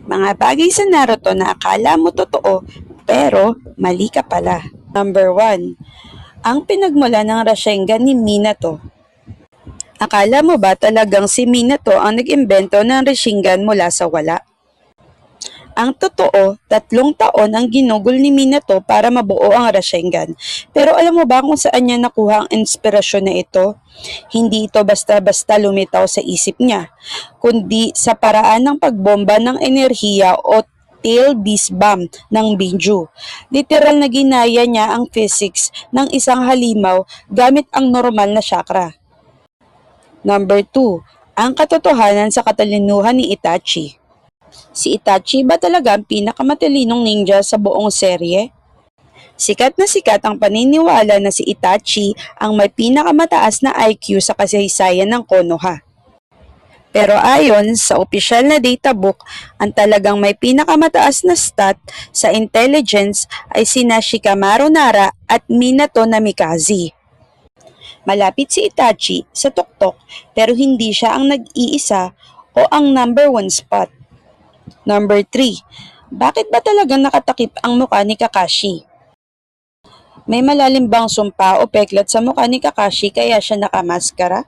Mga bagay sa Naruto na akala mo totoo, pero mali ka pala. Number 1. Ang pinagmula ng Rasengan ni Minato. Akala mo ba talagang si Minato ang nag-imbento ng Rasengan mula sa wala? Ang totoo, 3 taon ang ginugol ni Minato para mabuo ang Rasengan. Pero alam mo ba kung saan niya nakuha ang inspirasyon na ito? Hindi ito basta-basta lumitaw sa isip niya, kundi sa paraan ng pagbomba ng enerhiya o tail beast bomb ng Binju. Literal na ginaya niya ang physics ng isang halimaw gamit ang normal na chakra. Number 2. Ang katotohanan sa katalinuhan ni Itachi. Si Itachi ba talaga ang pinakamatalinong ninja sa buong serye? Sikat na sikat ang paniniwala na si Itachi ang may pinakamataas na IQ sa kasaysayan ng Konoha. Pero ayon sa opisyal na data book, ang talagang may pinakamataas na stat sa intelligence ay sina Shikamaru Nara at Minato Namikaze. Malapit si Itachi sa tuktok pero hindi siya ang nag-iisa o ang number 1 spot. Number 3. Bakit ba talagang nakatakip ang mukha ni Kakashi? May malalim bang sumpa o peklat sa mukha ni Kakashi kaya siya nakamaskara?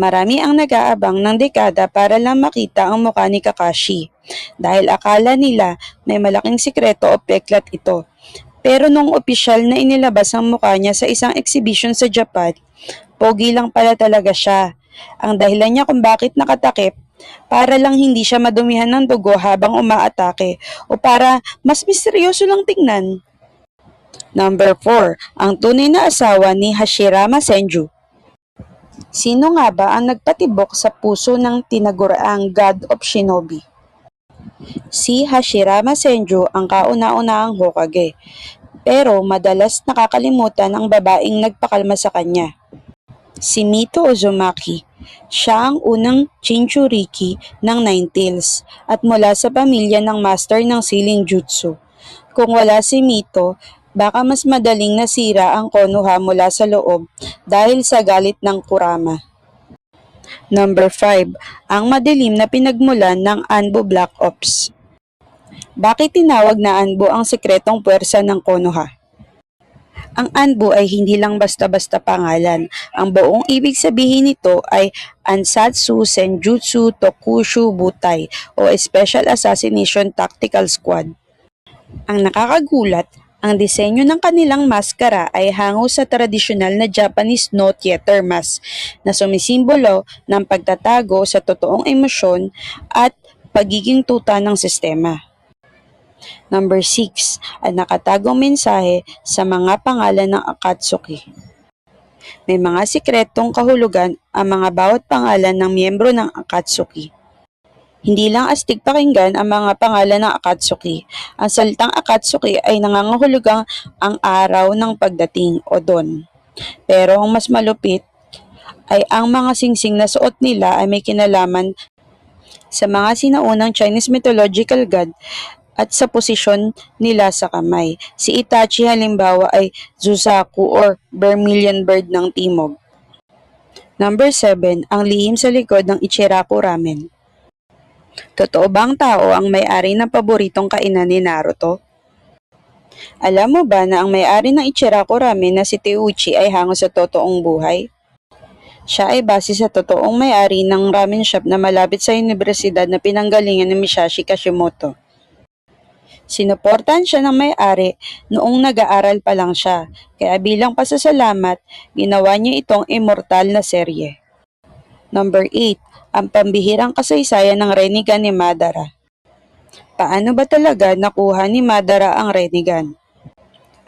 Marami ang nag-aabang ng dekada para lang makita ang mukha ni Kakashi dahil akala nila may malaking sikreto o peklat ito. Pero nung opisyal na inilabas ang mukha niya sa isang exhibition sa Japan, pogi lang pala talaga siya. Ang dahilan niya kung bakit nakatakip, para lang hindi siya madumihan ng dugo habang umaatake o para mas misteryoso lang tingnan. Number 4. Ang tunay na asawa ni Hashirama Senju. Sino nga ba ang nagpatibok sa puso ng tinaguraang God of Shinobi? Si Hashirama Senju ang kauna-unahang Hokage, pero madalas nakakalimutan ang babaeng nagpakalma sa kanya. Si Mito Uzumaki. Siya ang unang Jinchuriki ng Nine Tails at mula sa pamilya ng master ng Sealing Jutsu. Kung wala si Mito, baka mas madaling nasira ang Konoha mula sa loob dahil sa galit ng Kurama. Number 5. Ang madilim na pinagmulan ng Anbu Black Ops. Bakit tinawag na Anbu ang sikretong puwersa ng Konoha? Ang Anbu ay hindi lang basta-basta pangalan. Ang buong ibig sabihin nito ay Ansatsu Senjutsu Tokushu Butai o Special Assassination Tactical Squad. Ang nakakagulat, ang disenyo ng kanilang maskara ay hango sa tradisyonal na Japanese no theater mask na sumisimbolo ng pagtatago sa totoong emosyon at pagiging tuta ng sistema. Number 6. Ang nakatagong mensahe sa mga pangalan ng Akatsuki. May mga sikretong kahulugan ang mga bawat pangalan ng miyembro ng Akatsuki. Hindi lang astig pakinggan ang mga pangalan ng Akatsuki. Ang salitang Akatsuki ay nangangahulugang ang araw ng pagdating o dawn. Pero ang mas malupit ay ang mga singsing na suot nila ay may kinalaman sa mga sinaunang Chinese mythological god at sa posisyon nila sa kamay. Si Itachi halimbawa ay Zusaku or Vermilion Bird ng Timog. Number 7. Ang lihim sa likod ng Ichiraku Ramen. Totoo bang tao ang may-ari ng paboritong kainan ni Naruto? Alam mo ba na ang may-ari ng Ichiraku Ramen na si Teuchi ay hango sa totoong buhay? Siya ay base sa totoong may-ari ng ramen shop na malapit sa universidad na pinanggalingan ni Musashi Kishimoto. Sinuportahan siya ng may-ari noong nag-aaral pa lang siya, kaya bilang pasasalamat, ginawa niya itong immortal na serye. Number 8. Ang pambihirang kasaysayan ng Rinnegan ni Madara. Paano ba talaga nakuha ni Madara ang Rinnegan?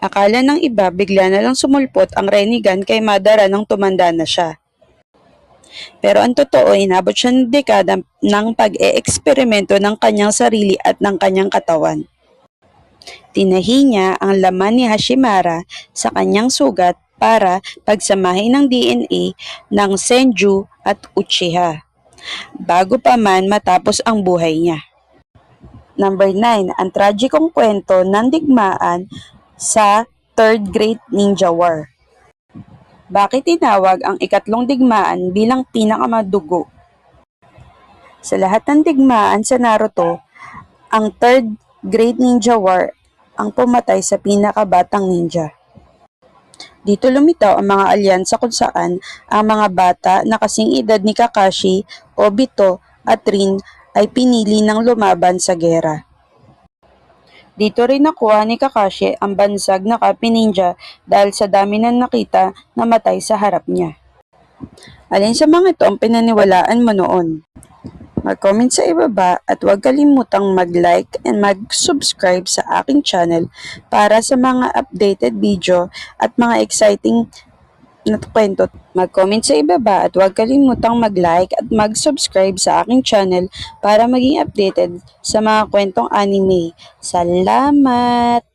Akala ng iba bigla na lang sumulpot ang Rinnegan kay Madara nang tumanda na siya. Pero ang totoo, inabot siya ng dekada ng pag-e-eksperimento ng kanyang sarili at ng kanyang katawan. Tinahi niya ang laman ni Hashimara sa kanyang sugat para pagsamahin ng DNA ng Senju at Uchiha, bago pa man matapos ang buhay niya. Number 9. Ang tragikong kwento ng digmaan sa Third Great Ninja War. Bakit tinawag ang ikatlong digmaan bilang pinakamadugo? Sa lahat ng digmaan sa Naruto, ang Third Great Ninja War ang pumatay sa pinakabatang ninja. Dito lumitaw ang mga alyansa kung saan ang mga bata na kasing edad ni Kakashi, Obito at Rin ay pinili ng lumaban sa gera. Dito rin nakuha ni Kakashi ang bansag na Kapi Ninja dahil sa dami na nakita na matay sa harap niya. Alin sa mga ito ang pinaniwalaan mo noon? Mag-comment sa ibaba at huwag kalimutang mag-like and mag-subscribe sa aking channel para sa mga updated video at mga exciting na kwento. Mag-comment sa ibaba at huwag kalimutang mag-like at mag-subscribe sa aking channel para maging updated sa mga kwentong anime. Salamat!